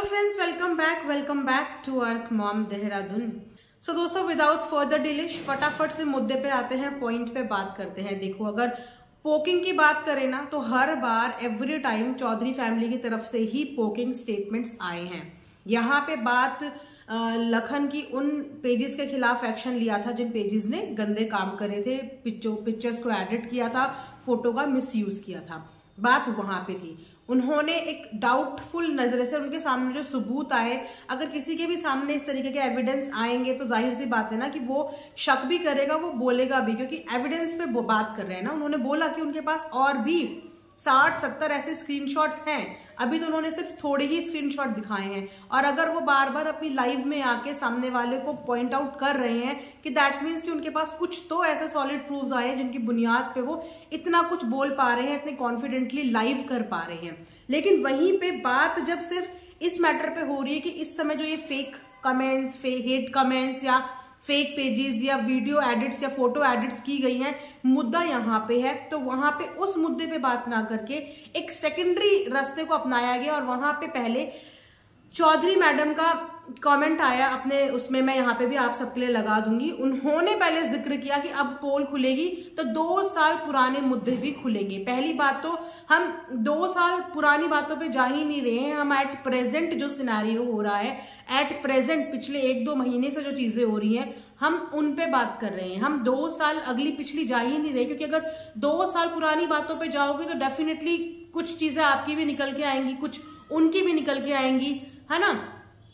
Friends, welcome back to Earth Mom Dehradun. So दोस्तों, without further delay फटाफट से मुद्दे पे आते हैं, पॉइंट पे बात करते हैं। देखो, अगर पोकिंग की बात करें ना तो हर बार एवरी टाइम चौधरी फैमिली की तरफ से ही पोकिंग स्टेटमेंट्स आए हैं। यहाँ पे बात लखन की उन पेजेस के खिलाफ एक्शन लिया था जिन पेजेस ने गंदे काम करे थे, पिक्चर्स को एडिट किया था, फोटो का मिसयूज किया था, बात वहां पे थी। उन्होंने एक डाउटफुल नजर से उनके सामने जो सबूत आए, अगर किसी के भी सामने इस तरीके के एविडेंस आएंगे तो जाहिर सी बात है ना कि वो शक भी करेगा, वो बोलेगा भी, क्योंकि एविडेंस पे वो बात कर रहे हैं ना। उन्होंने बोला कि उनके पास और भी 60-70 ऐसे स्क्रीनशॉट्स हैं, अभी तो उन्होंने सिर्फ थोड़े ही स्क्रीनशॉट दिखाए हैं। और अगर वो बार बार अपनी लाइव में आके सामने वाले को पॉइंट आउट कर रहे हैं कि दैट मीन्स कि उनके पास कुछ तो ऐसे सॉलिड प्रूफ्स आए हैं जिनकी बुनियाद पे वो इतना कुछ बोल पा रहे हैं, इतने कॉन्फिडेंटली लाइव कर पा रहे हैं। लेकिन वहीं पे बात जब सिर्फ इस मैटर पे हो रही है कि इस समय जो ये फेक कमेंट्स, हेट कमेंट्स या फेक पेजेस या वीडियो एडिट्स या फोटो एडिट्स की गई हैं, मुद्दा यहाँ पे है, तो वहां पे उस मुद्दे पे बात ना करके एक सेकेंडरी रास्ते को अपनाया गया। और वहां पे पहले चौधरी मैडम का कमेंट आया अपने उसमें, मैं यहाँ पे भी आप सबके लिए लगा दूंगी। उन्होंने पहले जिक्र किया कि अब पोल खुलेगी तो 2 साल पुराने मुद्दे भी खुलेंगे। पहली बात तो हम 2 साल पुरानी बातों पे जा ही नहीं रहे हैं, हम एट प्रेजेंट जो सिनेरियो हो रहा है, एट प्रेजेंट पिछले 1-2 महीने से जो चीजें हो रही हैं, हम उन पे बात कर रहे हैं। हम 2 साल अगली पिछली जा ही नहीं रहे, क्योंकि अगर 2 साल पुरानी बातों पे जाओगे तो डेफिनेटली कुछ चीजें आपकी भी निकल के आएंगी, कुछ उनकी भी निकल के आएंगी, है ना।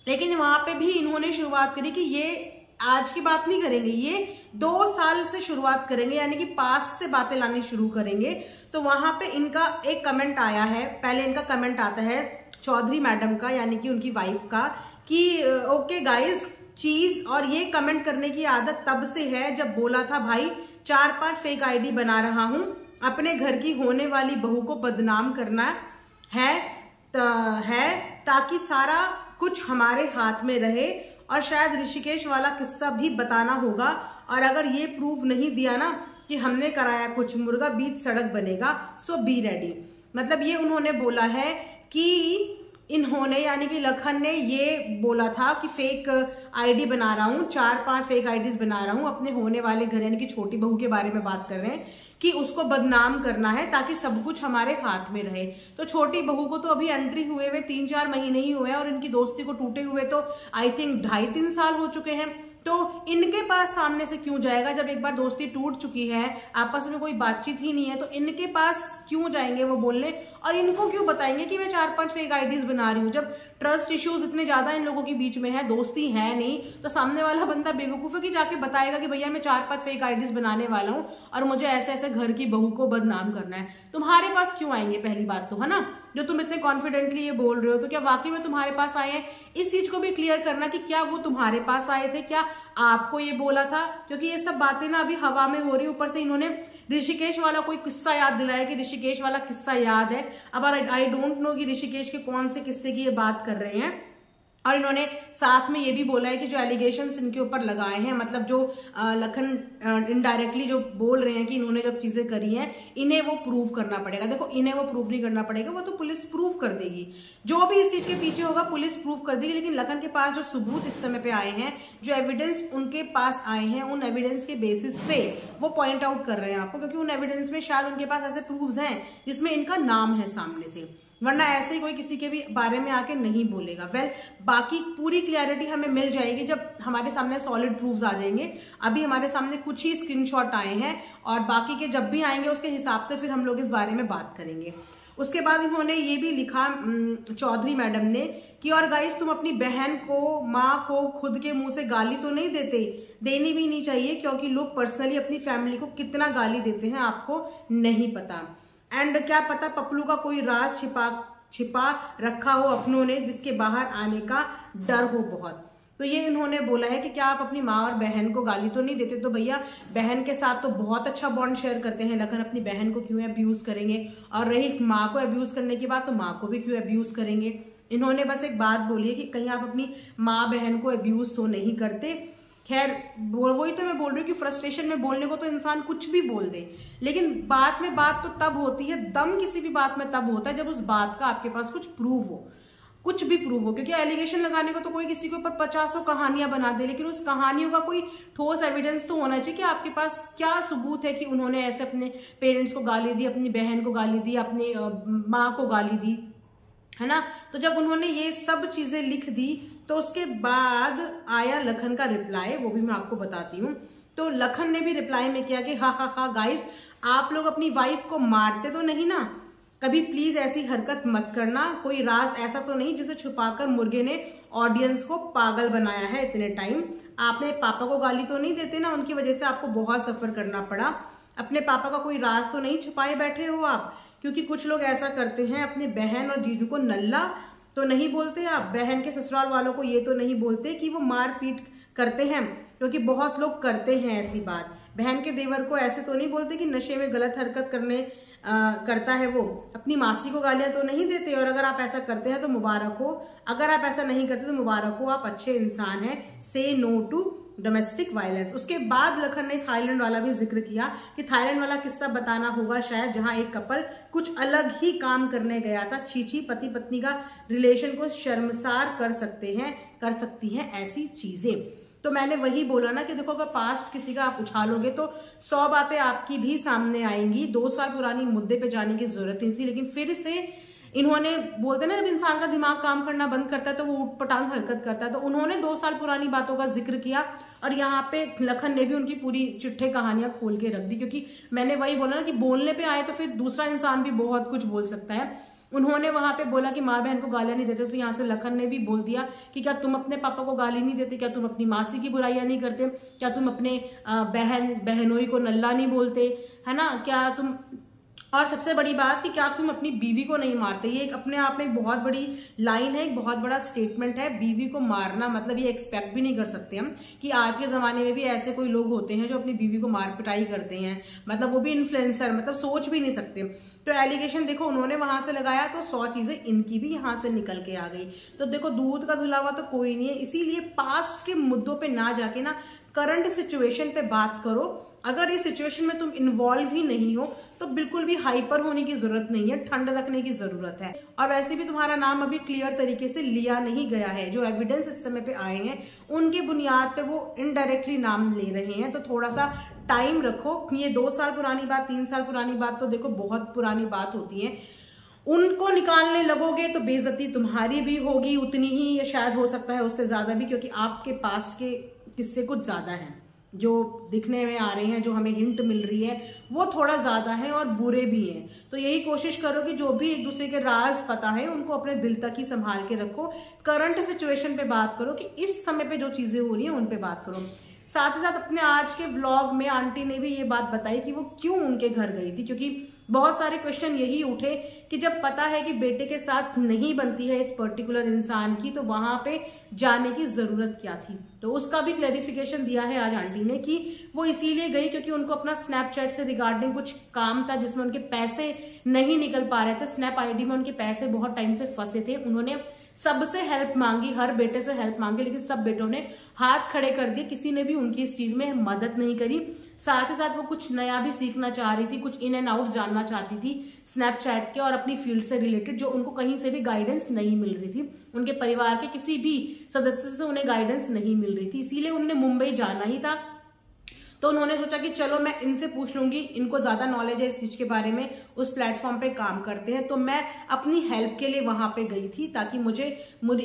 लेकिन वहां पे भी इन्होंने शुरुआत करी कि ये आज की बात नहीं करेंगे, ये 2 साल से शुरुआत करेंगे, यानी कि पास से बातें लानी शुरू करेंगे। तो वहां पे इनका एक कमेंट आया है, पहले इनका कमेंट आता है चौधरी मैडम का, यानी कि उनकी वाइफ का, कि ओके गाइज चीज, और ये कमेंट करने की आदत तब से है जब बोला था भाई 4-5 फेक आईडी बना रहा हूं, अपने घर की होने वाली बहू को बदनाम करना है ताकि सारा कुछ हमारे हाथ में रहे, और शायद ऋषिकेश वाला किस्सा भी बताना होगा, और अगर ये प्रूफ नहीं दिया ना कि हमने कराया कुछ, मुर्गा बीच सड़क बनेगा, सो बी रेडी। मतलब ये उन्होंने बोला है कि इन्होंने, यानी कि लखन ने ये बोला था कि फेक आईडी बना रहा हूं, 4-5 फेक आईडीज बना रहा हूं, अपने होने वाले घर यानी कि छोटी बहू के बारे में बात कर रहे हैं कि उसको बदनाम करना है ताकि सब कुछ हमारे हाथ में रहे। तो छोटी बहू को तो अभी एंट्री हुए 3-4 महीने ही हुए हैं, और इनकी दोस्ती को टूटे हुए तो आई थिंक 2.5-3 साल हो चुके हैं। तो इनके पास सामने से क्यों जाएगा जब एक बार दोस्ती टूट चुकी है, आपस में कोई बातचीत ही नहीं है, तो इनके पास क्यों जाएंगे वो बोलने, और इनको क्यों बताएंगे कि मैं 4-5 फेक आईडीज बना रही हूँ। जब ट्रस्ट इश्यूज इतने ज्यादा इन लोगों के बीच में है, दोस्ती है नहीं, तो सामने वाला बंदा बेवकूफ है कि जाके बताएगा कि भैया मैं 4-5 फेक आईडीज बनाने वाला हूँ और मुझे ऐसे ऐसे घर की बहू को बदनाम करना है। तुम्हारे पास क्यों आएंगे, पहली बात तो, है ना। जो तुम इतने कॉन्फिडेंटली ये बोल रहे हो, तो क्या वाकई में तुम्हारे पास आए हैं? इस चीज को भी क्लियर करना कि क्या वो तुम्हारे पास आए थे, क्या आपको ये बोला था, क्योंकि ये सब बातें ना अभी हवा में हो रही। ऊपर से इन्होंने ऋषिकेश वाला कोई किस्सा याद दिलाया कि ऋषिकेश वाला किस्सा याद है। अब आई डोंट नो कि ऋषिकेश के कौन से किस्से की ये बात कर रहे हैं। और इन्होंने साथ में ये भी बोला है कि जो एलिगेशंस इनके ऊपर लगाए हैं, मतलब जो लखन इनडायरेक्टली जो बोल रहे हैं कि इन्होंने जब चीजें करी हैं, इन्हें वो प्रूव करना पड़ेगा। देखो, इन्हें वो प्रूव नहीं करना पड़ेगा, वो तो पुलिस प्रूव कर देगी, जो भी इस चीज के पीछे होगा पुलिस प्रूव कर देगी। लेकिन लखन के पास जो सबूत इस समय पे आए हैं, जो एविडेंस उनके पास आए हैं, उन एविडेंस के बेसिस पे वो पॉइंट आउट कर रहे हैं आपको, क्योंकि उन एविडेंस में शायद उनके पास ऐसे प्रूव्स हैं जिसमें इनका नाम है सामने से, वरना ऐसे ही कोई किसी के भी बारे में आके नहीं बोलेगा। बाकी पूरी क्लैरिटी हमें मिल जाएगी जब हमारे सामने सॉलिड प्रूफ्स आ जाएंगे। अभी हमारे सामने कुछ ही स्क्रीनशॉट आए हैं, और बाकी के जब भी आएंगे उसके हिसाब से फिर हम लोग इस बारे में बात करेंगे। उसके बाद इन्होंने ये भी लिखा चौधरी मैडम ने कि और गाइस, तुम अपनी बहन को, माँ को खुद के मुंह से गाली तो नहीं देते, देनी भी नहीं चाहिए, क्योंकि लोग पर्सनली अपनी फैमिली को कितना गाली देते हैं आपको नहीं पता। एंड क्या पता पपलू का कोई राज छिपा रखा हो अपनों ने, जिसके बाहर आने का डर हो बहुत। तो ये इन्होंने बोला है कि क्या आप अपनी माँ और बहन को गाली तो नहीं देते? तो भैया, बहन के साथ तो बहुत अच्छा बॉन्ड शेयर करते हैं लखन, अपनी बहन को क्यों अब्यूज करेंगे? और रही माँ को अब्यूज करने की बात, तो माँ को भी क्यों अब्यूज करेंगे? इन्होंने बस एक बात बोली है कि कहीं आप अपनी माँ बहन को अब्यूज तो नहीं करते। खैर, वही तो मैं बोल रही हूँ कि फ्रस्ट्रेशन में बोलने को तो इंसान कुछ भी बोल दे, लेकिन बात में बात तो तब होती है, दम किसी भी बात में तब होता है जब उस बात का आपके पास कुछ प्रूफ हो। कुछ भी प्रूव हो, क्योंकि एलिगेशन लगाने को तो कोई किसी के ऊपर 50 कहानियां बना दे, लेकिन उस कहानियों का कोई ठोस एविडेंस तो होना चाहिए कि आपके पास क्या सबूत है कि उन्होंने ऐसे अपने पेरेंट्स को गाली दी, अपनी बहन को गाली दी, अपनी माँ को गाली दी, है ना। तो जब उन्होंने ये सब चीजें लिख दी तो उसके बाद आया लखन का रिप्लाई, वो भी मैं आपको बताती हूँ। तो लखन ने भी रिप्लाई में किया कि हा गाइस, आप लोग अपनी वाइफ को मारते तो नहीं ना, कभी प्लीज ऐसी हरकत मत करना, कोई राज ऐसा तो नहीं जिसे छुपाकर मुर्गे ने ऑडियंस को पागल बनाया है इतने टाइम। आपने पापा को गाली तो नहीं देते ना, उनकी वजह से आपको बहुत सफर करना पड़ा। अपने पापा का कोई राज तो नहीं छुपाए बैठे हो आप, क्योंकि कुछ लोग ऐसा करते हैं, अपने बहन और जीजू को नल्ला तो नहीं बोलते आप, बहन के ससुराल वालों को ये तो नहीं बोलते कि वो मार पीट करते हैं, क्योंकि बहुत लोग करते हैं ऐसी बात। बहन के देवर को ऐसे तो नहीं बोलते कि नशे में गलत हरकत करता है वो। अपनी मासी को गालियां तो नहीं देते, और अगर आप ऐसा करते हैं तो मुबारक हो, अगर आप ऐसा नहीं करते तो मुबारक हो, आप अच्छे इंसान हैं। से नो टू डोमेस्टिक वायलेंस। उसके बाद लखन ने थाईलैंड वाला भी जिक्र किया कि थाईलैंड वाला किस्सा बताना होगा शायद, जहां एक कपल कुछ अलग ही काम करने गया था। छीछी, पति पत्नी का रिलेशन को शर्मसार कर सकती हैं ऐसी चीजें। तो मैंने वही बोला ना कि देखो, अगर पास्ट किसी का आप उछालोगे तो 100 बातें आपकी भी सामने आएंगी। 2 साल पुरानी मुद्दे पे जाने की जरूरत नहीं थी, लेकिन फिर से इन्होंने, बोलते ना जब इंसान का दिमाग काम करना बंद करता है तो वो ऊटपटांग हरकत करता है, तो उन्होंने 2 साल पुरानी बातों का जिक्र किया। और यहाँ पे लखन ने भी उनकी पूरी चिट्ठे कहानियां खोल के रख दी, क्योंकि मैंने वही बोला ना कि बोलने पे आए तो फिर दूसरा इंसान भी बहुत कुछ बोल सकता है। उन्होंने वहां पे बोला कि माँ बहन को गालियां नहीं देते, तो यहाँ से लखन ने भी बोल दिया कि क्या तुम अपने पापा को गाली नहीं देते, क्या तुम अपनी मासी की बुराइयां नहीं करते, क्या तुम अपने बहनोई को नल्ला नहीं बोलते, है ना, क्या तुम, और सबसे बड़ी बात कि क्या तुम अपनी बीवी को नहीं मारते। ये एक अपने आप में एक बहुत बड़ी लाइन है, एक बहुत बड़ा स्टेटमेंट है। बीवी को मारना मतलब ये एक्सपेक्ट भी नहीं कर सकते हम कि आज के जमाने में भी ऐसे कोई लोग होते हैं जो अपनी बीवी को मार पिटाई करते हैं, मतलब वो भी इन्फ्लुएंसर, मतलब सोच भी नहीं सकते। तो एलिगेशन देखो उन्होंने वहां से लगाया तो 100 चीजें इनकी भी यहां से निकल के आ गई। तो देखो, दूध का धुला हुआ तो कोई नहीं है, इसीलिए पास्ट के मुद्दों पे ना जाके ना करंट सिचुएशन पे बात करो। अगर इस सिचुएशन में तुम इन्वॉल्व ही नहीं हो तो बिल्कुल भी हाइपर होने की जरूरत नहीं है, ठंड रखने की जरूरत है। और वैसे भी तुम्हारा नाम अभी क्लियर तरीके से लिया नहीं गया है, जो एविडेंस इस समय पे आए हैं उनके बुनियाद पे वो इनडायरेक्टली नाम ले रहे हैं। तो थोड़ा सा टाइम रखो। ये 2 साल पुरानी बात, 3 साल पुरानी बात तो देखो बहुत पुरानी बात होती है, उनको निकालने लगोगे तो बेइज्जती तुम्हारी भी होगी उतनी ही, या शायद हो सकता है उससे ज्यादा भी, क्योंकि आपके पास के किस्से कुछ ज्यादा हैं जो दिखने में आ रहे हैं, जो हमें हिंट मिल रही है वो थोड़ा ज्यादा है और बुरे भी हैं। तो यही कोशिश करो कि जो भी एक दूसरे के राज पता है उनको अपने दिल तक ही संभाल के रखो। करंट सिचुएशन पे बात करो कि इस समय पे जो चीजें हो रही हैं उन पे बात करो। साथ ही साथ अपने आज के व्लॉग में आंटी ने भी ये बात बताई कि वो क्यों उनके घर गई थी, क्योंकि बहुत सारे क्वेश्चन यही उठे कि जब पता है कि बेटे के साथ नहीं बनती है इस पर्टिकुलर इंसान की, तो वहां पे जाने की जरूरत क्या थी। तो उसका भी क्लैरिफिकेशन दिया है आज आंटी ने कि वो इसीलिए गई क्योंकि उनको अपना स्नैपचैट से रिगार्डिंग कुछ काम था जिसमें उनके पैसे नहीं निकल पा रहे थे। स्नैप आईडी में उनके पैसे बहुत टाइम से फंसे थे। उन्होंने सबसे हेल्प मांगी, हर बेटे से हेल्प मांगी, लेकिन सब बेटों ने हाथ खड़े कर दिए, किसी ने भी उनकी इस चीज में मदद नहीं करी। साथ ही साथ वो कुछ नया भी सीखना चाह रही थी, कुछ इन एंड आउट जानना चाहती थी स्नैपचैट के और अपनी फील्ड से रिलेटेड, जो उनको कहीं से भी गाइडेंस नहीं मिल रही थी। उनके परिवार के किसी भी सदस्य से उन्हें गाइडेंस नहीं मिल रही थी, इसीलिए उन्हें मुंबई जाना ही था। तो उन्होंने सोचा कि चलो मैं इनसे पूछ लूंगी, इनको ज्यादा नॉलेज है इस चीज के बारे में, उस प्लेटफॉर्म पे काम करते हैं। तो मैं अपनी हेल्प के लिए वहां पे गई थी ताकि मुझे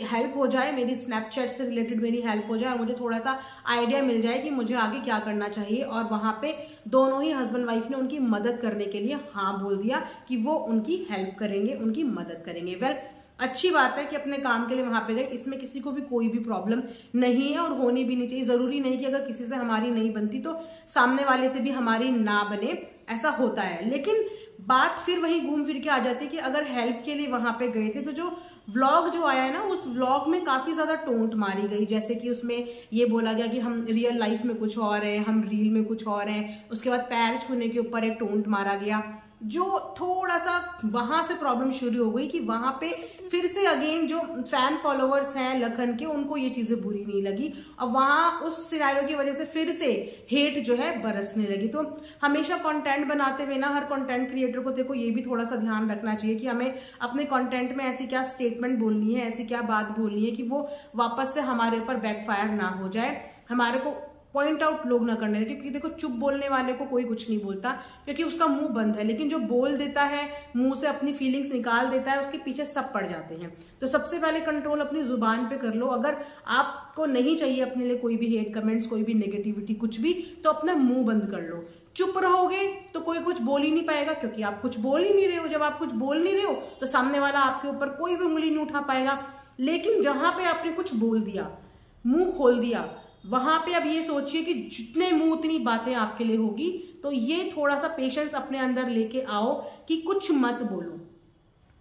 हेल्प हो जाए, मेरी स्नैपचैट से रिलेटेड मेरी हेल्प हो जाए और मुझे थोड़ा सा आइडिया मिल जाए कि मुझे आगे क्या करना चाहिए। और वहां पे दोनों ही हस्बैंड वाइफ ने उनकी मदद करने के लिए हाँ बोल दिया कि वो उनकी हेल्प करेंगे, उनकी मदद करेंगे। वेल, अच्छी बात है कि अपने काम के लिए वहां पे गए, इसमें किसी को भी कोई भी प्रॉब्लम नहीं है और होनी भी नहीं चाहिए। जरूरी नहीं कि अगर किसी से हमारी नहीं बनती तो सामने वाले से भी हमारी ना बने, ऐसा होता है। लेकिन बात फिर वही घूम फिर के आ जाती है कि अगर हेल्प के लिए वहां पे गए थे तो जो व्लॉग जो आया है ना, उस व्लॉग में काफी ज्यादा टोंट मारी गई। जैसे कि उसमें ये बोला गया कि हम रियल लाइफ में कुछ और हैं, हम रील में कुछ और हैं। उसके बाद पैर छूने के ऊपर एक टोंट मारा गया, जो थोड़ा सा वहां से प्रॉब्लम शुरू हो गई कि वहां पे फिर से अगेन जो फैन फॉलोअर्स हैं लखन के, उनको ये चीजें बुरी नहीं लगी और वहां उस सिनारियो की वजह से फिर से हेट जो है बरसने लगी। तो हमेशा कंटेंट बनाते हुए ना हर कंटेंट क्रिएटर को देखो ये भी थोड़ा सा ध्यान रखना चाहिए कि हमें अपने कंटेंट में ऐसी क्या स्टेटमेंट बोलनी है, ऐसी क्या बात बोलनी है कि वो वापस से हमारे ऊपर बैकफायर ना हो जाए, हमारे को पॉइंट आउट लोग ना करने लगे। क्योंकि देखो चुप बोलने वाले को कोई कुछ नहीं बोलता क्योंकि उसका मुंह बंद है, लेकिन जो बोल देता है, मुंह से अपनी फीलिंग्स निकाल देता है, उसके पीछे सब पड़ जाते हैं। तो सबसे पहले कंट्रोल अपनी जुबान पे कर लो। अगर आपको नहीं चाहिए अपने लिए कोई भी हेट कमेंट्स, कोई भी नेगेटिविटी, कुछ भी, तो अपना मुंह बंद कर लो। चुप रहोगे तो कोई कुछ बोल ही नहीं पाएगा क्योंकि आप कुछ बोल ही नहीं रहे हो। जब आप कुछ बोल नहीं रहे हो तो सामने वाला आपके ऊपर कोई भी उंगली नहीं उठा पाएगा। लेकिन जहां पे आपने कुछ बोल दिया, मुंह खोल दिया, वहां पे अब ये सोचिए कि जितने मुंह उतनी बातें आपके लिए होगी। तो ये थोड़ा सा पेशेंस अपने अंदर लेके आओ कि कुछ मत बोलो,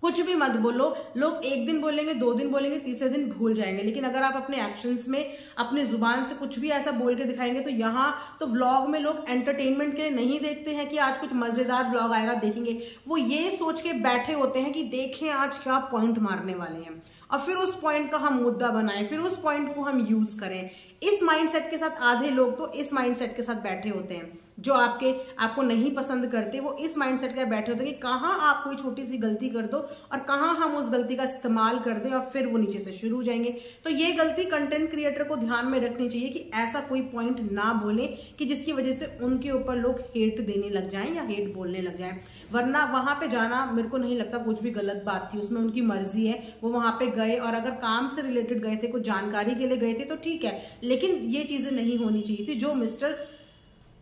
कुछ भी मत बोलो। लोग एक दिन बोलेंगे, 2 दिन बोलेंगे, तीसरे दिन भूल जाएंगे। लेकिन अगर आप अपने एक्शंस में अपने जुबान से कुछ भी ऐसा बोल के दिखाएंगे तो यहाँ तो व्लॉग में लोग एंटरटेनमेंट के लिए नहीं देखते हैं कि आज कुछ मजेदार व्लॉग आएगा देखेंगे, वो ये सोच के बैठे होते हैं कि देखें आज क्या पॉइंट मारने वाले हैं और फिर उस पॉइंट का हम मुद्दा बनाएं, फिर उस पॉइंट को हम यूज करें। इस माइंडसेट के साथ आधे लोग तो इस माइंडसेट के साथ बैठे होते हैं जो आपको नहीं पसंद करते, वो इस माइंडसेट के बैठे होते हैं कि कहाँ आप कोई छोटी सी गलती कर दो और कहाँ हम उस गलती का इस्तेमाल कर दें और फिर वो नीचे से शुरू हो जाएंगे। तो ये गलती कंटेंट क्रिएटर को ध्यान में रखनी चाहिए कि ऐसा कोई पॉइंट ना बोले कि जिसकी वजह से उनके ऊपर लोग हेट देने लग जाएं या हेट बोलने लग जाएं। वरना वहां पे जाना मेरे को नहीं लगता कुछ भी गलत बात थी, उसमें उनकी मर्जी है, वो वहां पे गए और अगर काम से रिलेटेड गए थे, कुछ जानकारी के लिए गए थे तो ठीक है, लेकिन ये चीजें नहीं होनी चाहिए थी जो मिस्टर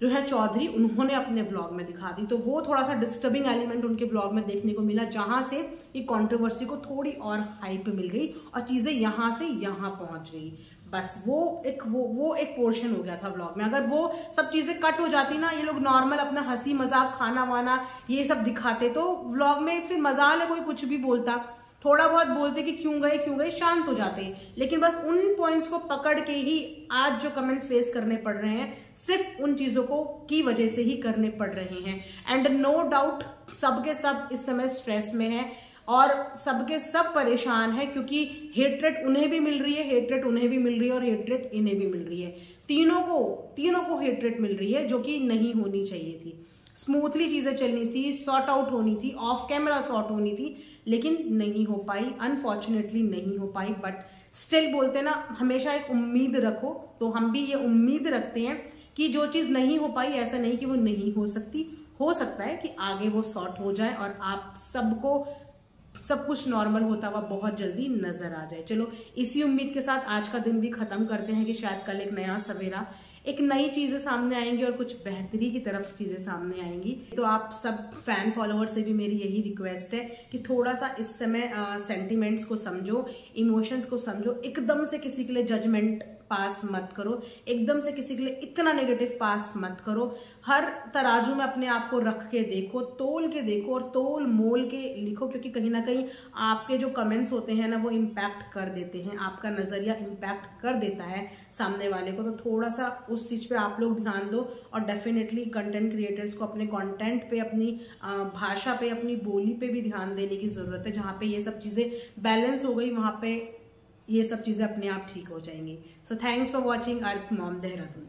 जो है चौधरी उन्होंने अपने व्लॉग में दिखा दी। तो वो थोड़ा सा डिस्टर्बिंग एलिमेंट उनके व्लॉग में देखने को मिला, जहां से ये कंट्रोवर्सी को थोड़ी और हाइप मिल गई और चीजें यहां से यहां पहुंच गई। बस वो एक पोर्शन हो गया था व्लॉग में। अगर वो सब चीजें कट हो जाती ना, ये लोग नॉर्मल अपना हंसी मजाक, खाना वाना ये सब दिखाते तो व्लॉग में फिर मजाल है, कोई कुछ भी बोलता, थोड़ा बहुत बोलते कि क्यों गए शांत हो जाते। लेकिन बस उन पॉइंट्स को पकड़ के ही आज जो कमेंट्स फेस करने पड़ रहे हैं सिर्फ उन चीजों को की वजह से ही करने पड़ रहे हैं। एंड नो डाउट सबके सब इस समय स्ट्रेस में है और सबके सब परेशान है क्योंकि हेट्रेट उन्हें भी मिल रही है, हेट्रेट उन्हें भी मिल रही है और हेट्रेट इन्हें भी मिल रही है। तीनों को हेट्रेट मिल रही है जो कि नहीं होनी चाहिए थी। स्मूथली चीजें चलनी थी, सॉर्ट आउट होनी थी, ऑफ कैमरा सॉर्ट होनी थी, लेकिन नहीं हो पाई, अनफॉर्चुनेटली नहीं हो पाई। बट स्टिल बोलते ना हमेशा एक उम्मीद रखो, तो हम भी ये उम्मीद रखते हैं कि जो चीज नहीं हो पाई ऐसा नहीं कि वो नहीं हो सकती, हो सकता है कि आगे वो सॉर्ट हो जाए और आप सबको सब कुछ नॉर्मल होता हुआ बहुत जल्दी नजर आ जाए। चलो इसी उम्मीद के साथ आज का दिन भी खत्म करते हैं कि शायद कल एक नया सवेरा, एक नई चीजें सामने आएंगी और कुछ बेहतरी की तरफ चीजें सामने आएंगी। तो आप सब फैन फॉलोअर से भी मेरी यही रिक्वेस्ट है कि थोड़ा सा इस समय सेंटिमेंट्स को समझो, इमोशंस को समझो। एकदम से किसी के लिए जजमेंट पास मत करो, एकदम से किसी के लिए इतना नेगेटिव पास मत करो। हर तराजू में अपने आप को रख के देखो, तोल के देखो और तोल मोल के लिखो, क्योंकि कहीं ना कहीं आपके जो कमेंट्स होते हैं ना वो इम्पैक्ट कर देते हैं, आपका नजरिया इम्पैक्ट कर देता है सामने वाले को। तो थोड़ा सा उस चीज पे आप लोग ध्यान दो और डेफिनेटली कंटेंट क्रिएटर्स को अपने कंटेंट पे, अपनी भाषा पे, अपनी बोली पे भी ध्यान देने की जरूरत है। जहां पे ये सब चीजें बैलेंस हो गई वहां पे ये सब चीजें अपने आप ठीक हो जाएंगी। So thanks for watching earth Mom Dehradun.